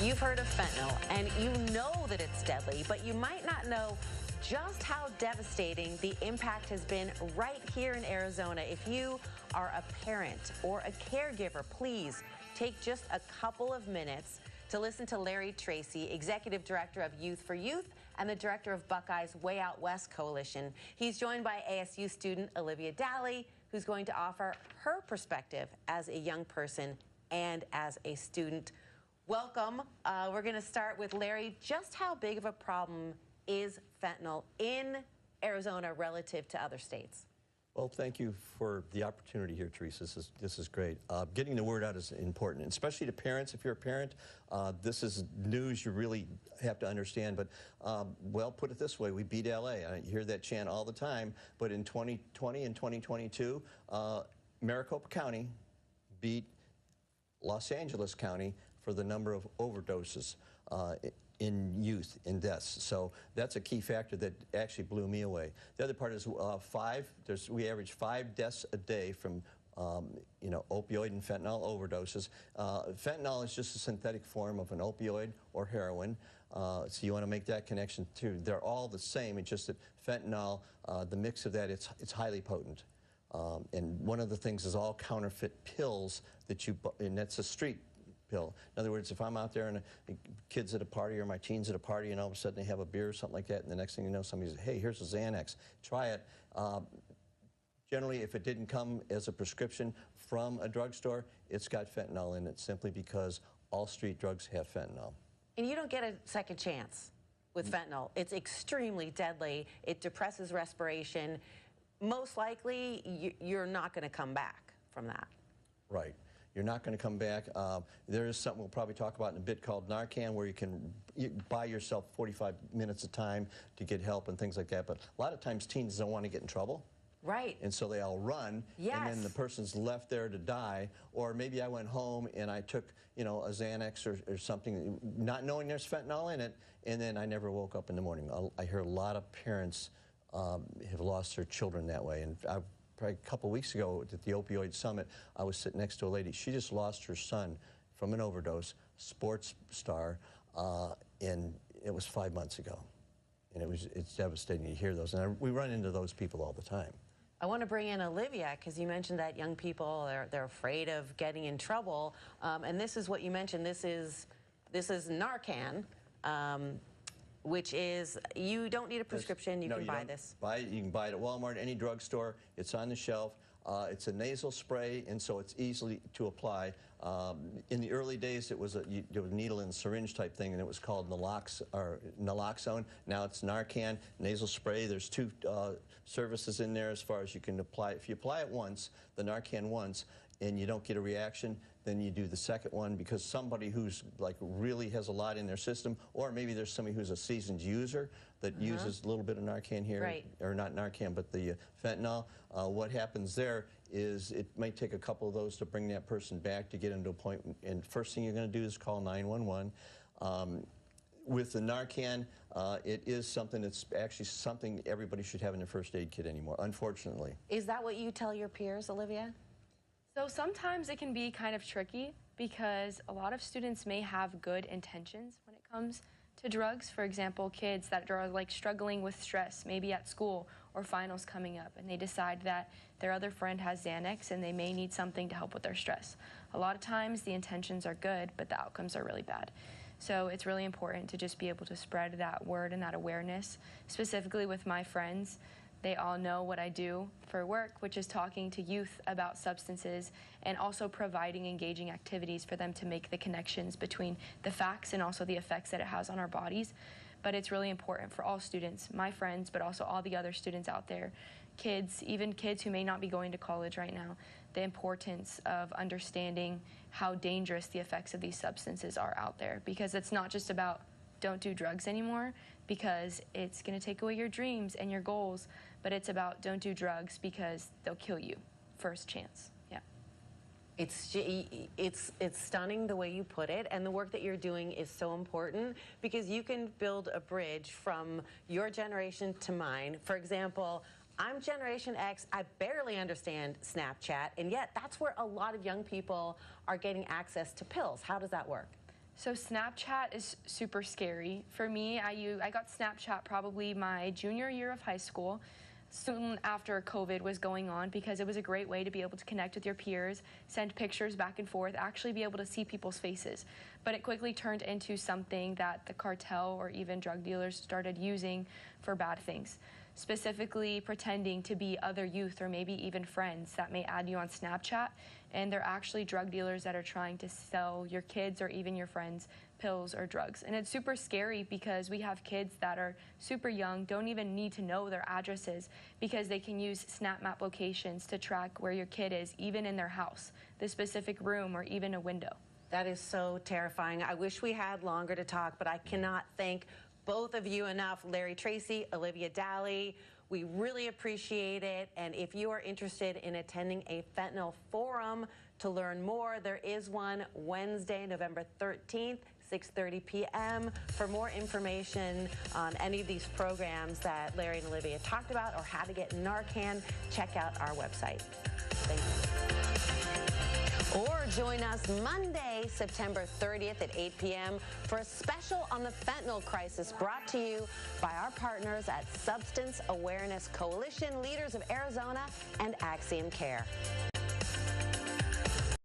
You've heard of fentanyl, and you know that it's deadly, but you might not know just how devastating the impact has been right here in Arizona. If you are a parent or a caregiver, please take just a couple of minutes to listen to Larry Tracey, Executive Director of Youth for Youth and the Director of Buckeye's Way Out West Coalition. He's joined by ASU student Olivia Daly, who's going to offer her perspective as a young person and as a student. Welcome. We're going to start with Larry. Just how big of a problem is fentanyl in Arizona relative to other states? Well, thank you for the opportunity here, Teresa. This is great. Getting the word out is important, especially to parents. If you're a parent, this is news you really have to understand. But, well, put it this way, we beat LA. I hear that chant all the time. But in 2020 and 2022, Maricopa County beat Los Angeles County for the number of overdoses in youth, in deaths. So that's a key factor that actually blew me away. The other part is we average 5 deaths a day from opioid and fentanyl overdoses. Fentanyl is just a synthetic form of an opioid or heroin. So you want to make that connection too. They're all the same. It's just that fentanyl, the mix of that, it's highly potent. And one of the things is all counterfeit pills that and that's a street pill. In other words, if I'm out there and kids at a party or my teens at a party and all of a sudden they have a beer or something like that, and the next thing you know, somebody says, hey, here's a Xanax, try it. Generally, if it didn't come as a prescription from a drugstore, it's got fentanyl in it simply because all street drugs have fentanyl. And you don't get a second chance with fentanyl. It's extremely deadly. It depresses respiration. Most likely, you're not going to come back from that. Right. You're not going to come back. There is something we'll probably talk about in a bit called Narcan, where you buy yourself 45 minutes of time to get help and things like that. But a lot of times teens don't want to get in trouble. Right. And so they all run, yes. And then the person's left there to die. Or maybe I went home and I took, a Xanax or something, not knowing there's fentanyl in it, and then I never woke up in the morning. I hear a lot of parents have lost their children that way. And probably a couple weeks ago at the opioid summit, I was sitting next to a lady. She just lost her son from an overdose, sports star, and it was 5 months ago. And it's devastating to hear those. And we run into those people all the time. I want to bring in Olivia, because you mentioned that young people, they're afraid of getting in trouble. And this is what you mentioned. This is Narcan. Which is, you don't need a prescription, you can buy this. You can buy it at Walmart, any drugstore. It's on the shelf. It's a nasal spray, and so it's easily to apply. In the early days, it was a needle and syringe type thing, and it was called naloxone. Now it's Narcan, nasal spray. There's 2 services in there as far as you can apply. If you apply it once, the Narcan once, and you don't get a reaction, then you do the second one, because somebody who's really has a lot in their system, or maybe there's somebody who's a seasoned user that uses a little bit of Narcan here, right. Or not Narcan, but the fentanyl. What happens there is it might take a couple of those to bring that person back to get into a point, and first thing you're going to do is call 911. With the Narcan, it is something that's actually something everybody should have in their first aid kit anymore, unfortunately. Is that what you tell your peers, Olivia? So sometimes it can be kind of tricky because a lot of students may have good intentions when it comes to drugs. For example, kids that are struggling with stress, maybe at school or finals coming up, and they decide that their other friend has Xanax and they may need something to help with their stress. A lot of times the intentions are good, but the outcomes are really bad. So it's really important to just be able to spread that word and that awareness, specifically with my friends. They all know what I do for work, which is talking to youth about substances and also providing engaging activities for them to make the connections between the facts and also the effects that it has on our bodies. But it's really important for all students, my friends, but also all the other students out there, kids, even kids who may not be going to college right now, the importance of understanding how dangerous the effects of these substances are out there. Because it's not just about don't do drugs anymore because it's going to take away your dreams and your goals, but it's about don't do drugs because they'll kill you first chance. Yeah. It's stunning the way you put it, and the work that you're doing is so important because you can build a bridge from your generation to mine. For example, I'm Generation X. I barely understand Snapchat, and yet that's where a lot of young people are getting access to pills. How does that work? So Snapchat is super scary. For me, I got Snapchat probably my junior year of high school, soon after COVID was going on, because it was a great way to be able to connect with your peers, send pictures back and forth, actually be able to see people's faces. But it quickly turned into something that the cartel or even drug dealers started using for bad things, specifically pretending to be other youth or maybe even friends that may add you on Snapchat, and they're actually drug dealers that are trying to sell your kids or even your friends pills or drugs. And it's super scary because we have kids that are super young, don't even need to know their addresses, because they can use Snap Map locations to track where your kid is, even in their house, the specific room or even a window. That is so terrifying. I wish we had longer to talk, but I cannot thank both of you enough. Larry Tracey, Olivia Daly, we really appreciate it. And if you are interested in attending a Fentanyl Forum to learn more, there is one Wednesday, November 13th, 6:30 p.m. For more information on any of these programs that Larry and Olivia talked about or how to get Narcan, check out our website. Thank you. Or join us Monday, September 30th at 8 p.m. for a special on the fentanyl crisis brought to you by our partners at Substance Awareness Coalition, Leaders of Arizona, and Axiom Care.